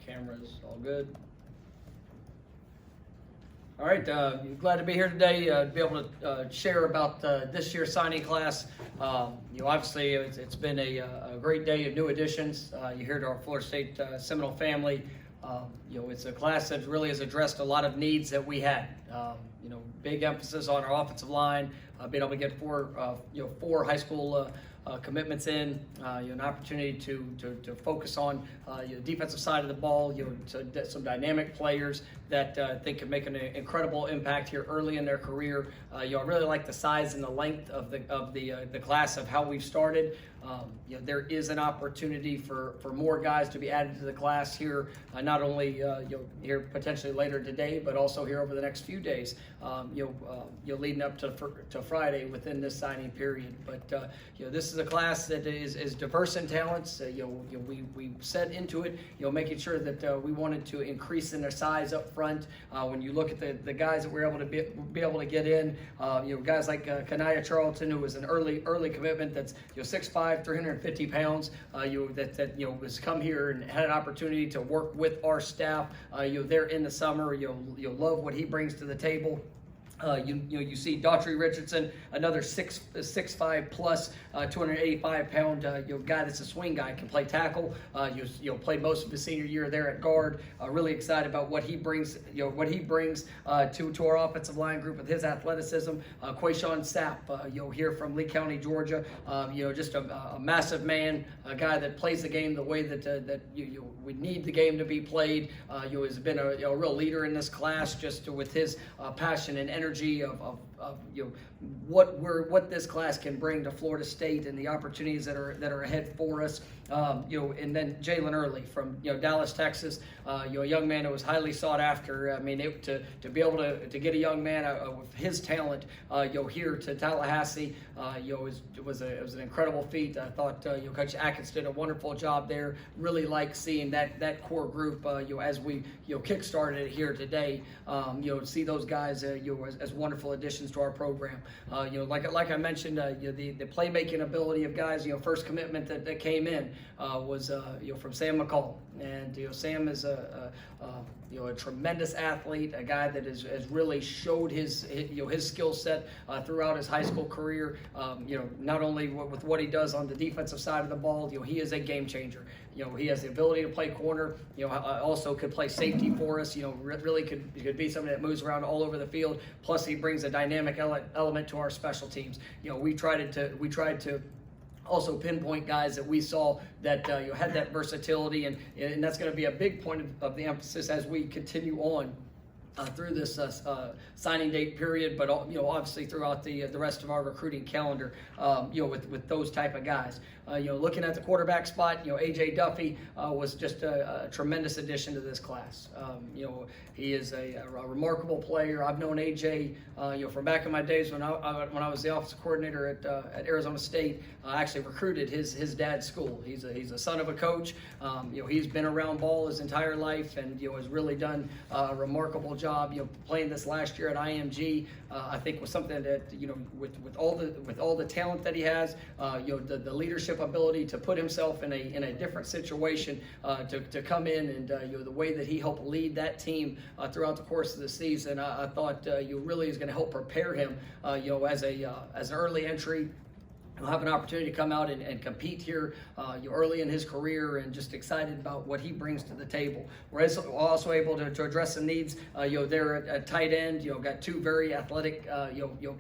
Cameras, all good. All right, glad to be here today to be able to share about this year's signing class. Obviously, it's been a great day of new additions. You're here to our Florida State Seminole family. It's a class that really has addressed a lot of needs that we had. Big emphasis on our offensive line, being able to get four high school commitments in, an opportunity to focus on the defensive side of the ball, some dynamic players that I think can make an incredible impact here early in their career. I really like the size and the length of the class of how we've started. There is an opportunity for more guys to be added to the class here, not only here potentially later today, but also here over the next few days, leading up to Friday within this signing period. But this is a class that is diverse in talents. We set into it, making sure that we wanted to increase in their size up front. When you look at the guys that we're able to be able to get in, guys like Kanaya Charlton, who was an early commitment, that's 6'5", 350 pounds, that has come here and had an opportunity to work with our staff. There in the summer, you'll love what he brings to the table. You see Daughtry Richardson, another 6'5 plus, 285 pound guy that's a swing guy, can play tackle. Played most of his senior year there at guard. Really excited about what he brings. To our offensive line group with his athleticism. Quayshawn Sapp, here from Lee County, Georgia. Just a massive man, a guy that plays the game the way that we need the game to be played. Has been a real leader in this class, just with his passion and energy of what this class can bring to Florida State and the opportunities that are ahead for us. And then Jalen Early from Dallas, Texas, a young man that was highly sought after. To be able to get a young man with his talent here to Tallahassee, it was an incredible feat. I thought Coach Atkins did a wonderful job there. Really like seeing that core group as we kickstarted it here today. See those guys as wonderful additions to our program. Like I mentioned, the playmaking ability of guys. First commitment that came in was from Sam Mccall, and Sam is a tremendous athlete, a guy that has really showed his skill set throughout his high school career. Not only with what he does on the defensive side of the ball, he is a game changer. He has the ability to play corner. Also could play safety for us. Really could be somebody that moves around all over the field. Plus, he brings a dynamic element to our special teams. We tried to also pinpoint guys that we saw that had that versatility, and that's going to be a big point of the emphasis as we continue on through this signing date period, but obviously throughout the rest of our recruiting calendar, with those type of guys. Looking at the quarterback spot, AJ Duffy was just a tremendous addition to this class. He is a remarkable player. I've known AJ, from back in my days when I was the offensive coordinator at Arizona State. I actually recruited his dad's school. He's a son of a coach. He's been around ball his entire life, and has really done a remarkable job. Playing this last year at IMG, I think was something that with all the talent that he has, the leadership ability to put himself in a different situation, to come in and the way that he helped lead that team throughout the course of the season, I thought really is going to help prepare him as an early entry. He'll have an opportunity to come out and compete here early in his career, and just excited about what he brings to the table. We're also able to address some needs there at tight end. Got two very athletic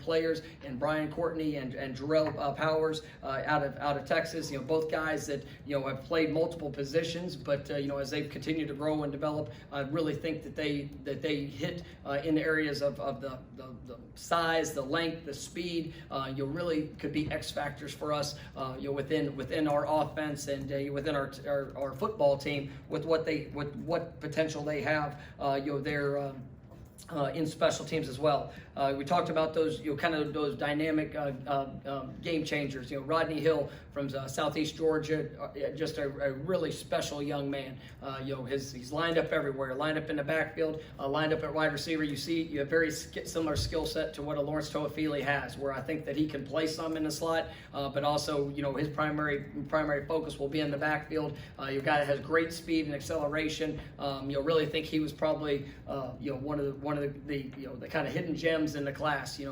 players in Brian Courtney and Jerrell Powers out of Texas. Both guys that have played multiple positions, but as they've continued to grow and develop, I really think that they hit in the areas of the size, the length, the speed. Really could be X factors for us, within our offense and within our football team, with what potential they have. in special teams as well. We talked about those, kind of those dynamic game changers. Rodney Hill from Southeast Georgia, just a really special young man. He's lined up everywhere, lined up in the backfield, lined up at wide receiver. You have very similar skill set to what a Lawrence Toafili has, where I think that he can play some in the slot, but also, his primary focus will be in the backfield. You got that has great speed and acceleration. Really think he was probably, one of the kind of hidden gems in the class. He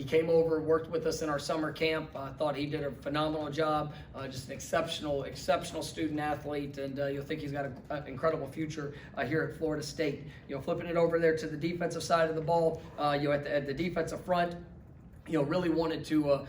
came over, worked with us in our summer camp. I thought he did a phenomenal job. Just an exceptional student athlete, and you'll think he's got an incredible future here at Florida State. Flipping it over there to the defensive side of the ball, at the defensive front, really wanted to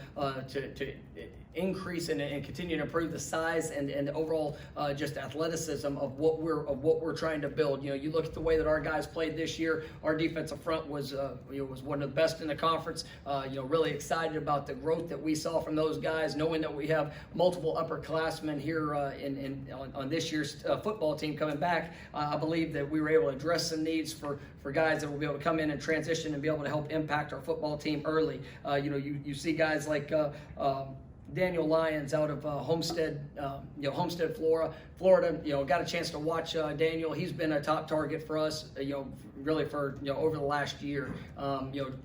increase and continue to improve the size and the overall just athleticism of what we're trying to build. You look at the way that our guys played this year. Our defensive front was one of the best in the conference. Really excited about the growth that we saw from those guys, knowing that we have multiple upperclassmen here on this year's football team coming back. I believe that we were able to address some needs for guys that will be able to come in and transition and be able to help impact our football team early. You see guys like Daniel Lyons out of Homestead, Florida. Got a chance to watch Daniel. He's been a top target for us, really for over the last year.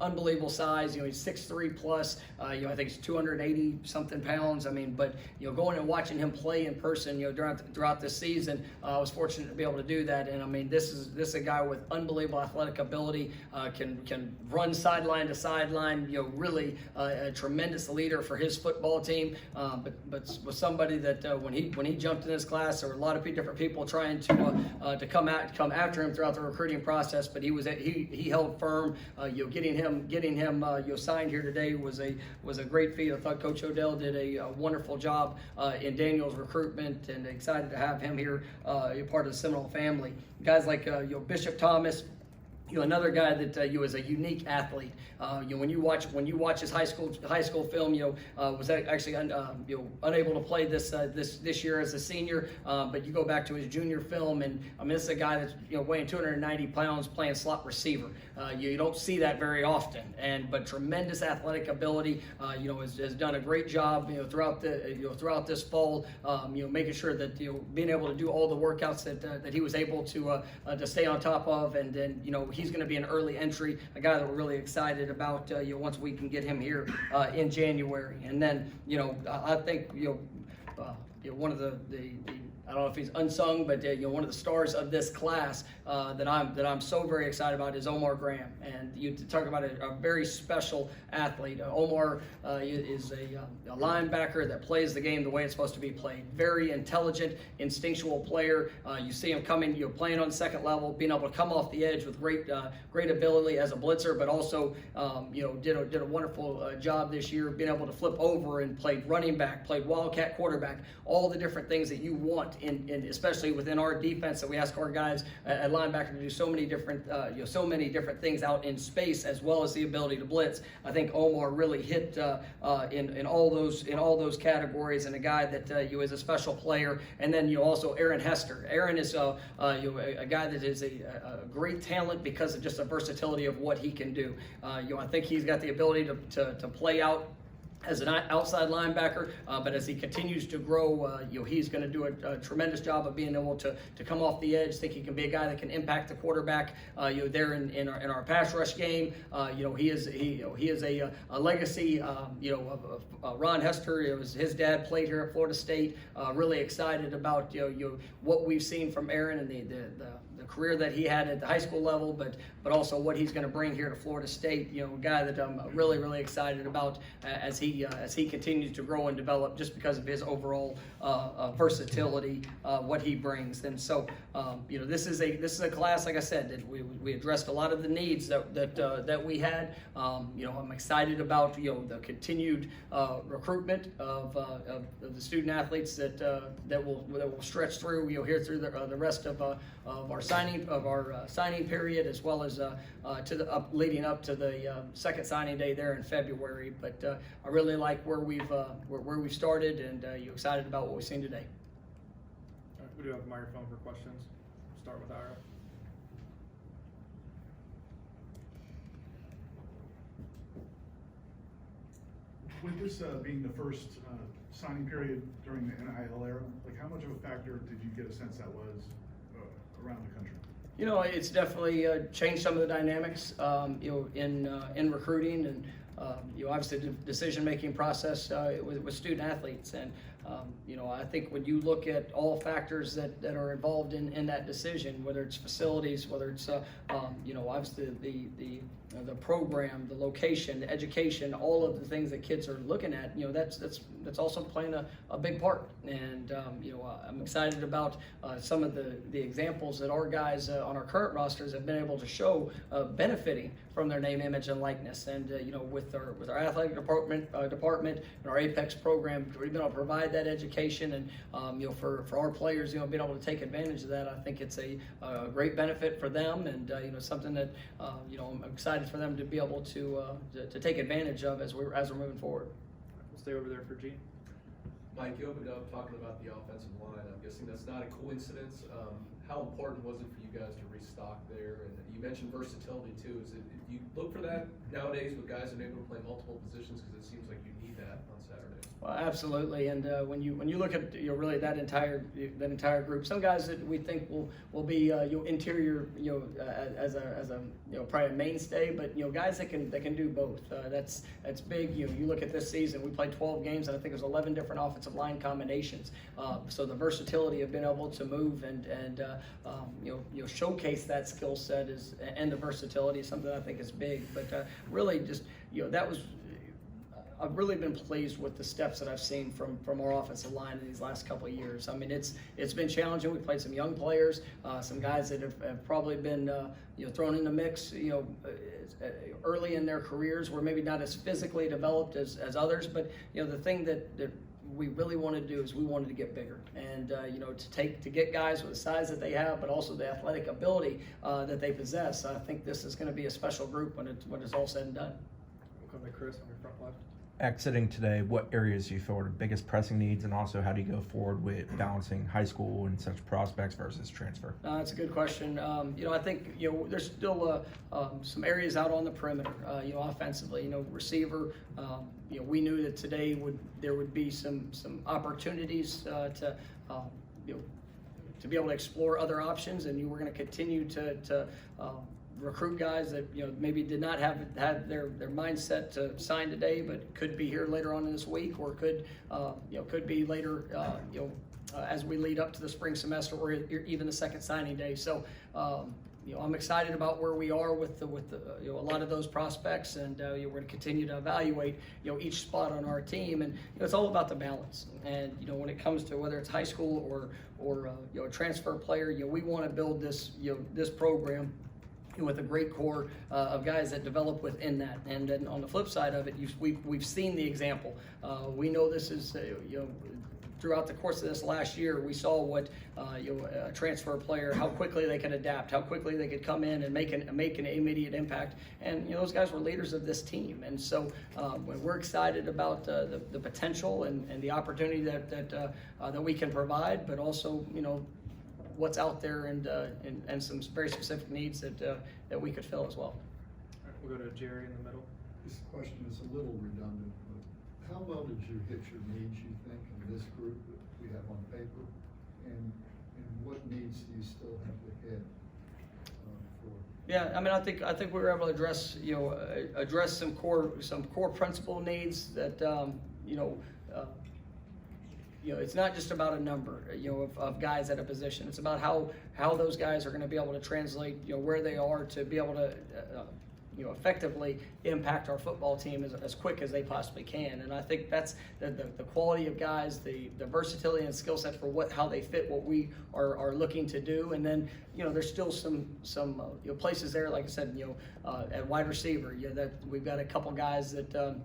Unbelievable size. He's 6'3" plus. I think he's 280 something pounds. But going and watching him play in person, throughout this season, I was fortunate to be able to do that. And this is a guy with unbelievable athletic ability. Can run sideline to sideline. Really a tremendous leader for his football team. But was somebody that when he jumped in this class, there were a lot of different people trying to come after him throughout the recruiting process. But he held firm. Getting him signed here today was a great feat. I thought Coach Odell did a wonderful job in Daniel's recruitment, and excited to have him here, part of the Seminole family. Guys like Bishop Thomas. Another guy that is a unique athlete. When you watch his high school film, was actually unable to play this year as a senior. But you go back to his junior film, and this is a guy that's weighing 290 pounds, playing slot receiver. You don't see that very often, but tremendous athletic ability. Has done a great job throughout this fall. Making sure that being able to do all the workouts that he was able to stay on top of, and then he's going to be an early entry, a guy that we're really excited about once we can get him here in January. And then I think one of the I don't know if he's unsung, but one of the stars of this class that I'm so very excited about is Omar Graham. And you talk about a very special athlete. Omar is a linebacker that plays the game the way it's supposed to be played. Very intelligent, instinctual player. You see him coming, playing on the second level, being able to come off the edge with great ability as a blitzer, but also did a wonderful job this year, being able to flip over and played running back, played wildcat quarterback, all the different things that you want in especially within our defense, that we ask our guys at linebacker to do so many different things out in space, as well as the ability to blitz. I think Omar really hit in all those categories, and a guy that is a special player. And then also Aaron Hester. Aaron is a guy that is a great talent because of just the versatility of what he can do. I think he's got the ability to play out as an outside linebacker, but as he continues to grow, he's going to do a tremendous job of being able to come off the edge. Think he can be a guy that can impact the quarterback. There in our pass rush game. He is a legacy. Of Ron Hester. It was his dad played here at Florida State. Really excited about what we've seen from Aaron and the career that he had at the high school level, but also what he's going to bring here to Florida State. A guy that I'm really excited about as he continues to grow and develop, just because of his overall versatility, what he brings. And so this is a class, like I said, that we addressed a lot of the needs that we had. I'm excited about the continued recruitment of the student athletes that will stretch through here through the rest of our signing period, as well as leading up to the second signing day there in February. But I really like where we've started, and you excited about what we've seen today. All right, we do have a microphone for questions. Start with Ira. With this being the first signing period during the NIL era, like how much of a factor did you get a sense that was around the country? You know, it's definitely changed some of the dynamics, in recruiting and, obviously the decision-making process with student athletes. And, I think when you look at all factors that are involved in that decision, whether it's facilities, whether it's, obviously the program, the location, the education, all of the things that kids are looking at, that's also playing a big part. And, I'm excited about some of the examples that our guys on our current rosters have been able to show benefiting from their name, image, and likeness. And, with our athletic department and our Apex program, we've been able to provide that education. And, for our players, being able to take advantage of that, I think it's a great benefit for them, and, something that, I'm excited for them to be able to take advantage of as we're moving forward. We'll stay over there for Gene. Mike, you opened up talking about the offensive line. I'm guessing that's not a coincidence. How important was it for you guys to restock there? And you mentioned versatility too. Do you look for that nowadays with guys that are able to play multiple positions, because it seems like you need that on Saturday? Well, absolutely. And when you look at really that entire group, some guys that we think will be interior, as a probably a mainstay, but guys that can do both. That's big. You look at this season, we played 12 games, and I think it was 11 different offensive line combinations. So the versatility of being able to move and showcase that skill set and the versatility is something I think is big. But really just that was. I've really been pleased with the steps that I've seen from our offensive line in these last couple of years. I mean, it's been challenging. We played some young players, some guys that have probably been thrown in the mix, early in their careers, were maybe not as physically developed as others. But the thing that we really wanted to do is we wanted to get bigger, and to get guys with the size that they have, but also the athletic ability that they possess. I think this is going to be a special group when it's all said and done. We'll come to Chris on your front left. Exiting today, what areas do you feel are the biggest pressing needs, and also how do you go forward with balancing high school and such prospects versus transfer? That's a good question. I think there's still some areas out on the perimeter. Offensively, receiver. We knew that today there would be some opportunities to be able to explore other options, and you were going to continue to recruit guys that maybe did not have their mindset to sign today, but could be here later on in this week, or could be later as we lead up to the spring semester, or even the second signing day. So I'm excited about where we are with a lot of those prospects, and we're going to continue to evaluate each spot on our team, and it's all about the balance. And when it comes to whether it's high school or a transfer player, we want to build this this program with a great core of guys that develop within that. And then on the flip side of it, we've seen the example. We know this is throughout the course of this last year, we saw what a transfer player, how quickly they can adapt, how quickly they could come in and make an immediate impact. And those guys were leaders of this team. And so when we're excited about the potential and the opportunity that we can provide, but also what's out there and some very specific needs that we could fill as well. All right, we'll go to Jerry in the middle. This question is a little redundant, but how well did you hit your needs, you think, in this group that we have on paper? And what needs do you still have to hit for? Yeah, I mean, I think we were able to address some core principal needs that it's not just about a number, of guys at a position. It's about how those guys are going to be able to translate, where they are to be able to, effectively impact our football team as quick as they possibly can. And I think that's the quality of guys, the versatility and skill set for how they fit what we are looking to do. And then, there's still some places there, like I said, at wide receiver, that we've got a couple guys that,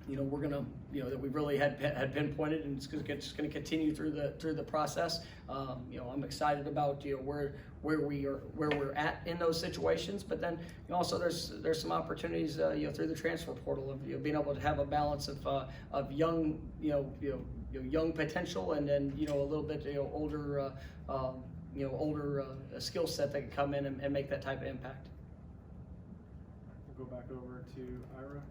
we're gonna, that we really had pinpointed, and it's just gonna continue through the process. I'm excited about where we're at in those situations, but then also there's some opportunities through the transfer portal of being able to have a balance of young young potential, and then a little bit older skill set that can come in and make that type of impact. We'll go back over to Ira.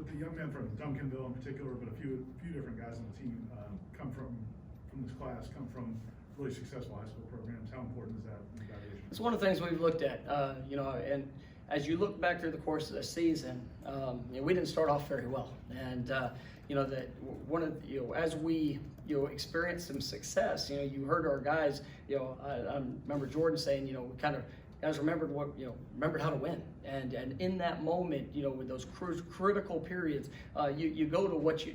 with the young men from Duncanville in particular, but a few different guys on the team come from this class, come from really successful high school programs. How important is that in evaluation? It's one of the things we've looked at, you know, and as you look back through the course of the season, you know, we didn't start off very well, and you know that one of you know as we experienced some success, you know, you heard our guys, you know, I remember Jordan saying, you know, we kind of guys remembered remembered how to win, and in that moment, you know, with those critical periods, you go to what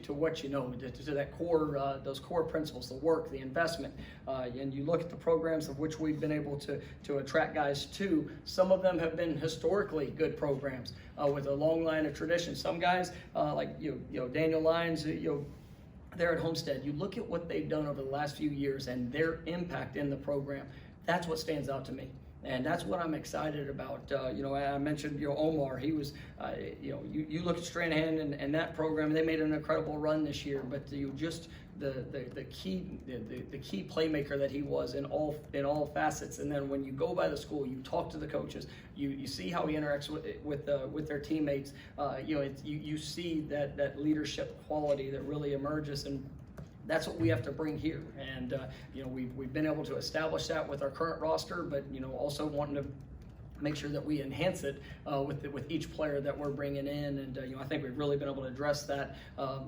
you know, to that core, those core principles, the work, the investment, and you look at the programs of which we've been able to attract guys to. Some of them have been historically good programs with a long line of tradition. Some guys like Daniel Lyons, they're at Homestead. You look at what they've done over the last few years and their impact in the program. That's what stands out to me. And that's what I'm excited about. You know, I mentioned, Omar. He was, you look at Stranahan and that program. They made an incredible run this year. But the key playmaker that he was in all facets. And then when you go by the school, you talk to the coaches. You see how he interacts with their teammates. You see that leadership quality that really emerges. And that's what we have to bring here, and we've been able to establish that with our current roster, but also wanting to make sure that we enhance it with each player that we're bringing in, and I think we've really been able to address that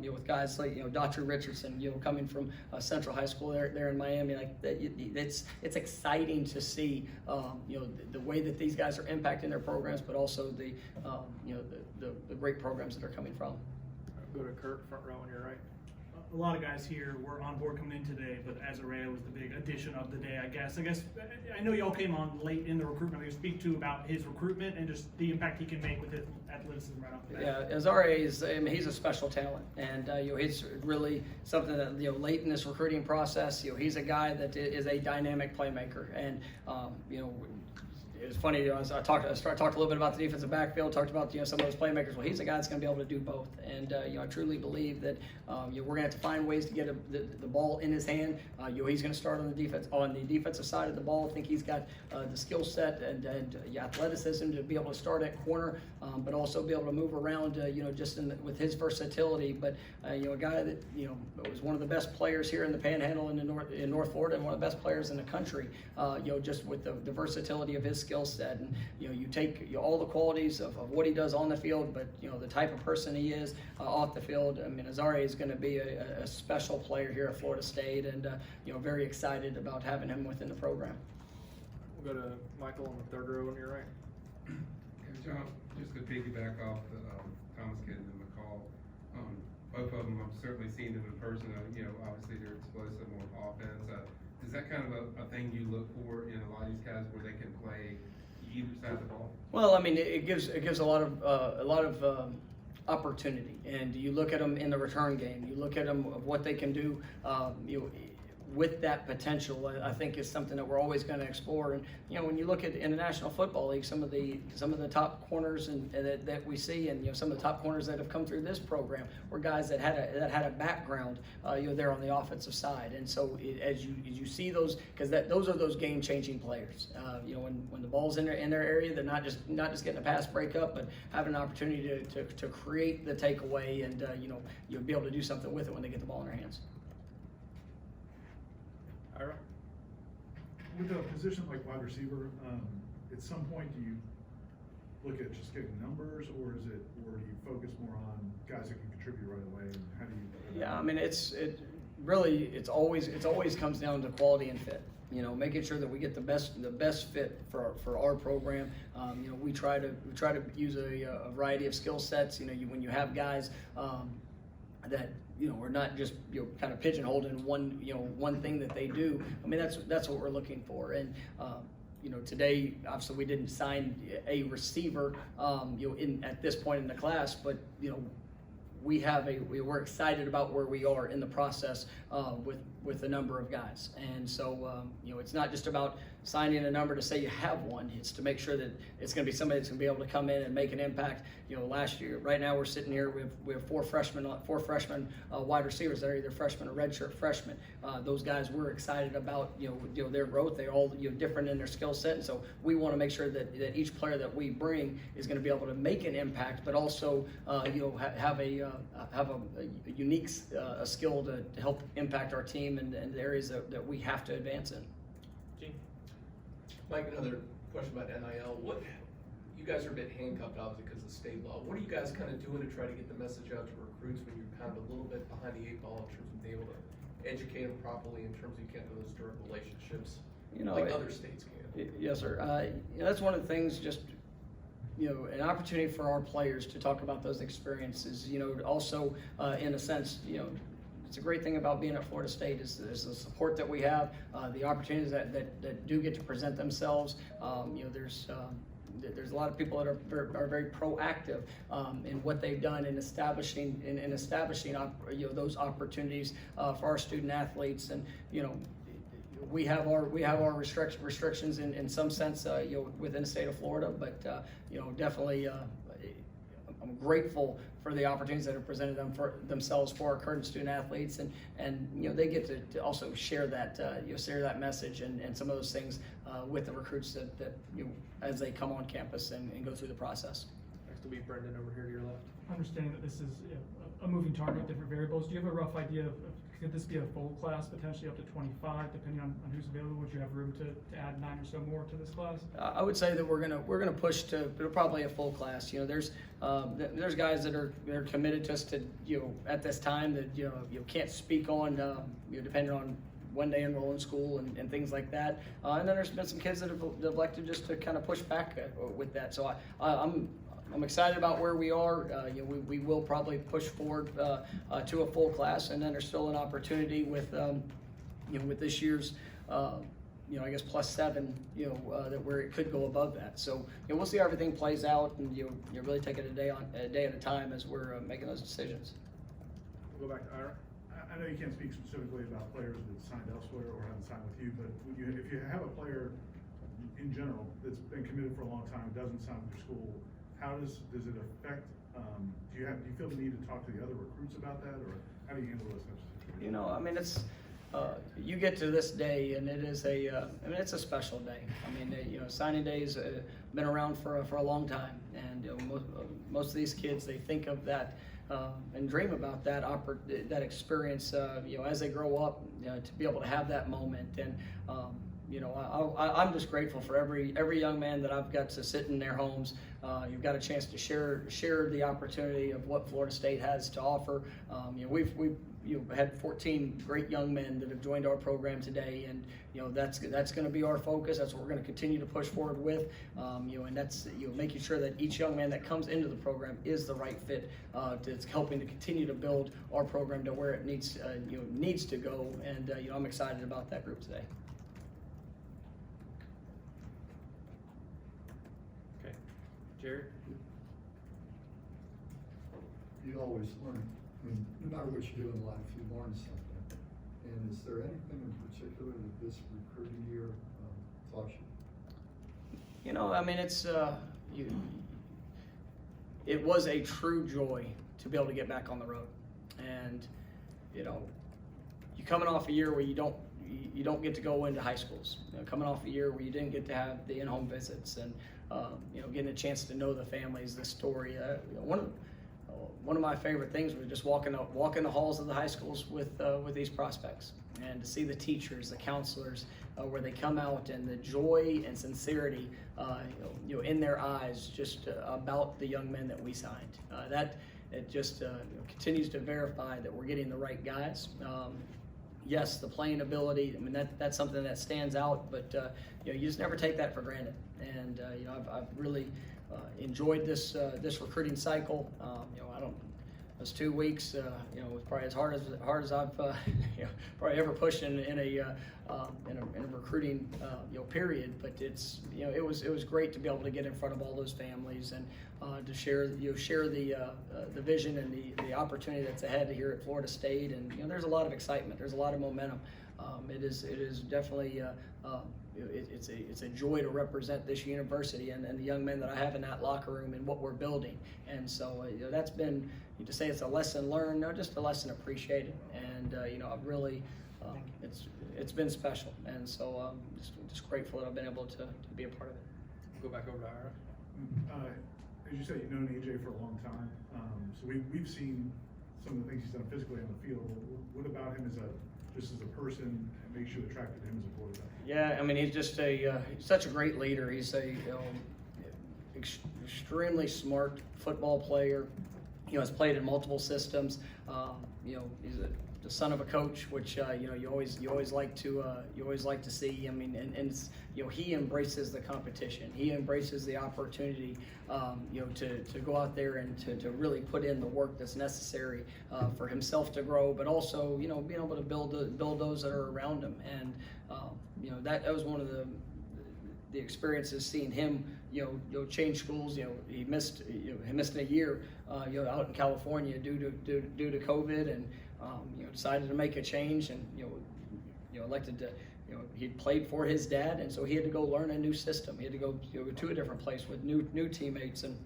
with guys like Dr. Richardson, coming from Central High School there in Miami. Like it's exciting to see the way that these guys are impacting their programs, but also the great programs that are coming from. Go to Kurt, front row on your right. A lot of guys here were on board coming in today, but Azariah was the big addition of the day, I guess. I know y'all came on late in the recruitment. Maybe speak to about his recruitment and just the impact he can make with his athleticism right off the bat. Yeah, Azariah he's a special talent, and he's really something that late in this recruiting process, he's a guy that is a dynamic playmaker, and it's funny, I talked a little bit about the defensive backfield, talked about some of those playmakers. Well, he's a guy that's going to be able to do both, and I truly believe that we're going to have to find ways to get the ball in his hand. He's going to start on the defensive side of the ball. I think he's got the skill set and athleticism to be able to start at corner, but also be able to move around. Just with his versatility. But a guy that was one of the best players here in the Panhandle in North Florida, and one of the best players in the country. Just with the versatility of his skill set, and you take all the qualities of what he does on the field, but the type of person he is off the field. I mean, Azariah is going to be a special player here at Florida State, and very excited about having him within the program. We'll go to Michael on the third row on your right. John, just to piggyback off the Thomas Kid and Mccall, both of them I've certainly seen them in person. Obviously they're explosive on offense. Is that kind of a thing you look for in a lot of these guys where they can play either side of the ball? Well, I mean, it gives a lot of opportunity, and you look at them in the return game. You look at them of what they can do. With that potential, I think is something that we're always going to explore. And when you look at in the National Football League, some of the top corners that we see, and some of the top corners that have come through this program were guys that had a background there on the offensive side. And so as you see those, because those are those game changing players. When the ball's in their area, they're not just getting a pass breakup, but having an opportunity to create the takeaway, and you'll be able to do something with it when they get the ball in their hands. Ira? With a position like wide receiver, at some point do you look at just getting numbers, or do you focus more on guys that can contribute right away? And how do you? Yeah, I mean, it always comes down to quality and fit. Making sure that we get the best fit for our program. We try to use a variety of skill sets. When you have guys that we're not just kind of pigeonholed in one thing that they do. I mean, that's what we're looking for. And today obviously we didn't sign a receiver at this point in the class, but we're excited about where we are in the process with a number of guys. And so it's not just about signing a number to say you have one. It's to make sure that it's going to be somebody that's going to be able to come in and make an impact. Last year, right now we're sitting here, we have four freshmen wide receivers that are either freshmen or redshirt freshmen. Those guys, we're excited about their growth. They're all different in their skill set, and so we want to make sure that each player that we bring is going to be able to make an impact, but also have a unique skill to help impact our team and the areas that we have to advance in. Gene? Mike, another question about NIL. You guys are a bit handcuffed, obviously, because of state law. What are you guys kind of doing to try to get the message out to recruits when you're kind of a little bit behind the 8 ball in terms of being able to educate them properly in terms of you can't have those direct relationships like other states can? Yes, sir. That's one of the things, just an opportunity for our players to talk about those experiences. Also in a sense, it's a great thing about being at Florida State is the support that we have, the opportunities that do get to present themselves. There's a lot of people that are very proactive in what they've done in establishing those opportunities for our student athletes, and we have our restrictions in some sense within the state of Florida, but definitely I'm grateful for the opportunities that have presented themselves for our current student athletes, and they get to also share that message and some of those things with the recruits that as they come on campus and go through the process. Next will be Brendan over here to your left. Understanding that this is a moving target, different variables, do you have a rough idea of could this be a full class, potentially up to 25, depending on who's available? Would you have room to add 9 or so more to this class? I would say that we're gonna push to probably a full class. There's guys that are committed to us to at this time that you can't speak on depending on when they enroll in school and things like that. And then there's been some kids that have elected just to kind of push back with that. So I'm excited about where we are. We will probably push forward to a full class, and then there's still an opportunity with with this year's I guess +7 that where it could go above that. So we'll see how everything plays out, and you really take it a day at a time as we're making those decisions. We'll go back to Ira. I know you can't speak specifically about players that signed elsewhere or haven't signed with you, but if you have a player in general that's been committed for a long time, doesn't sign with your school, how does it affect? Do you feel the need to talk to the other recruits about that, or how do you handle those types of situations? I mean, it's you get to this day, and it is it's a special day. I mean, signing days been around for a long time, and most of these kids, they think of that and dream about that experience. As they grow up, to be able to have that moment, and I'm just grateful for every young man that I've got to sit in their homes. You've got a chance to share the opportunity of what Florida State has to offer. We've had 14 great young men that have joined our program today, and that's going to be our focus. That's what we're going to continue to push forward with. And that's making sure that each young man that comes into the program is the right fit. It's helping to continue to build our program to where it needs to go. And I'm excited about that group today. Okay, Jared. You always learn. I mean, no matter what you do in life, you learn something. And is there anything in particular that this recruiting year taught you? I mean, it was a true joy to be able to get back on the road, and you're coming off a year where you don't get to go into high schools. Coming off a year where you didn't get to have the in-home visits, and getting a chance to know the families, the story. One of my favorite things was just walking the halls of the high schools with these prospects, and to see the teachers, the counselors, where they come out, and the joy and sincerity, in their eyes, just about the young men that we signed. That it just continues to verify that we're getting the right guys. Yes, the playing ability. I mean, that's something that stands out, but you just never take that for granted. And I've really enjoyed this recruiting cycle. Those 2 weeks, was probably as hard as I've probably ever pushed in a recruiting period. But it was great to be able to get in front of all those families and to share the vision and the opportunity that's ahead here at Florida State. And there's a lot of excitement. There's a lot of momentum. It is definitely it's a joy to represent this university and the young men that I have in that locker room and what we're building. And so that's been, to say it's a lesson learned, no, just a lesson appreciated. And I've really, it's been special. And so just grateful that I've been able to be a part of it. Go back over to Ira. As you said, you've known AJ for a long time. So we've seen some of the things he's done physically on the field. What about him just as a person makes you attracted to him as a quarterback? Yeah, I mean, he's just he's such a great leader. He's a extremely smart football player. Has played in multiple systems. He's the son of a coach, which you always like to see. I mean, and he embraces the competition. He embraces the opportunity, to go out there and to really put in the work that's necessary for himself to grow, but also being able to build those that are around him. And that was one of the experiences, seeing him change schools. He missed a year out in California due to COVID, and decided to make a change, and elected to he'd played for his dad, and so he had to go learn a new system. He had to go to a different place with new teammates, and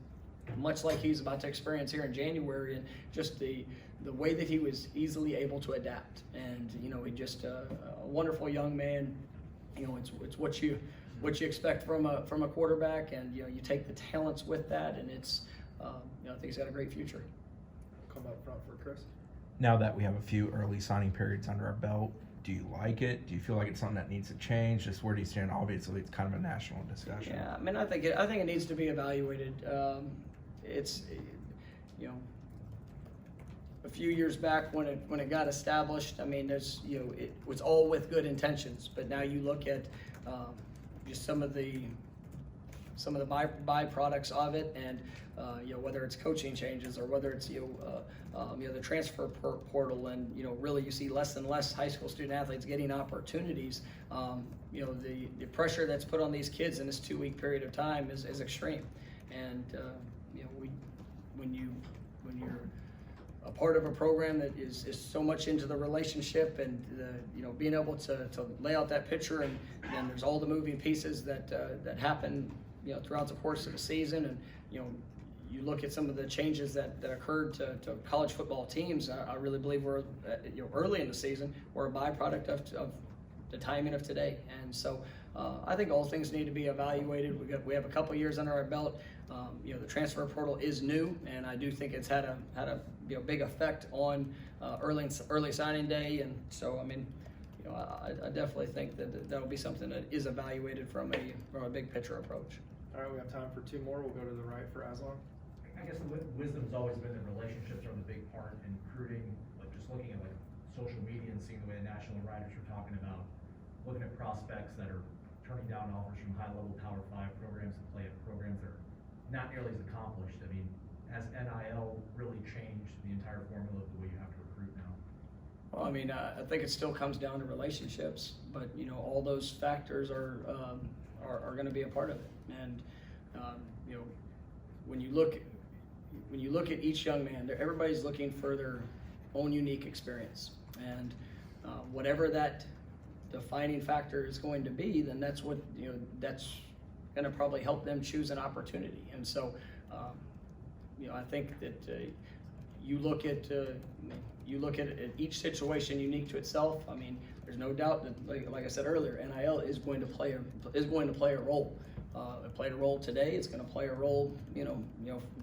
much like he's about to experience here in January, and just the way that he was easily able to adapt. And he just a wonderful young man. It's what you expect from a quarterback, and you take the talents with that, and it's I think he's got a great future. Come up front for Chris. Now that we have a few early signing periods under our belt, do you like it? Do you feel like it's something that needs to change? Just where do you stand? Obviously, it's kind of a national discussion. Yeah, I mean, I think it needs to be evaluated. It's a few years back when it got established. I mean, there's it was all with good intentions, but now you look at just some of the byproducts of it, and whether it's coaching changes or whether it's the transfer portal, and really you see less and less high school student athletes getting opportunities. The pressure that's put on these kids in this 2-week period of time is extreme, and when you're a part of a program that is so much into the relationship, and being able to lay out that picture, and then there's all the moving pieces that happen throughout the course of the season, and you look at some of the changes that occurred to college football teams. I really believe we're early in the season, we're a byproduct of the timing of today. And so I think all things need to be evaluated. We have a couple years under our belt. The transfer portal is new, and I do think it's had a big effect on early signing day. And so I mean, I definitely think that'll be something that is evaluated from a big picture approach. All right, we have time for 2 more. We'll go to the right for Aslan. I guess the wisdom's always been that relationships are the big part in recruiting. Like just looking at social media and seeing the way the national writers are talking about looking at prospects that are turning down offers from high-level Power 5 programs to play at programs that are not nearly as accomplished. I mean, has NIL really changed the entire formula of the way you have to recruit now? Well, I mean, I think it still comes down to relationships, but all those factors are going to be a part of it. And when you look at each young man, everybody's looking for their own unique experience, and whatever that defining factor is going to be, then that's what that's going to probably help them choose an opportunity. And so I think that you look at each situation unique to itself. I mean, there's no doubt that, like I said earlier, NIL is going to play a role. It played a role today. It's going to play a role,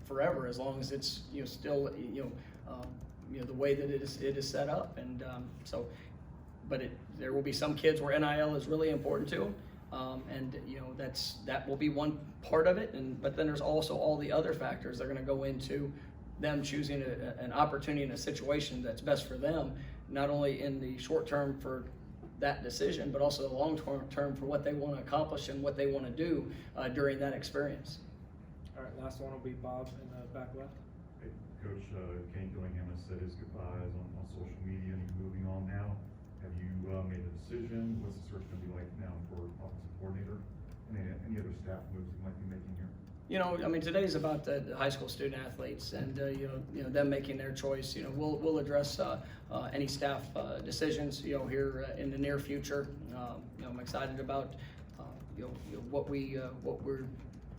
forever, as long as it's still the way that it is set up. And but there will be some kids where NIL is really important to them, and that will be one part of it. But then there's also all the other factors that are going to go into them choosing an opportunity in a situation that's best for them, not only in the short term for that decision, but also the long term for what they want to accomplish and what they want to do during that experience. All right, last one will be Bob in the back left. Hey, Coach Kane Dillingham has said his goodbyes on social media, and he's moving on now. Have you made a decision? What's the search going to be like now for offensive coordinator? And any other staff moves you might be making here? I mean, today's about the high school student athletes, and them making their choice. We'll address any staff decisions here in the near future. I'm excited about what we're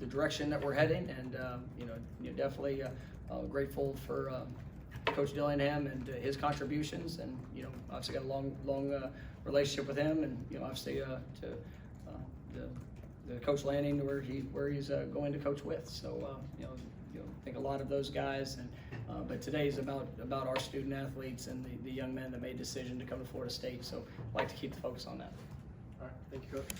the direction that we're heading, and definitely grateful for Coach Dillingham and his contributions, and obviously got a long relationship with him, and obviously to the Coach Lanning where he's going to coach with. So I think a lot of those guys, and but today's about our student athletes and the young men that made the decision to come to Florida State. So I'd like to keep the focus on that. All right, thank you, Coach.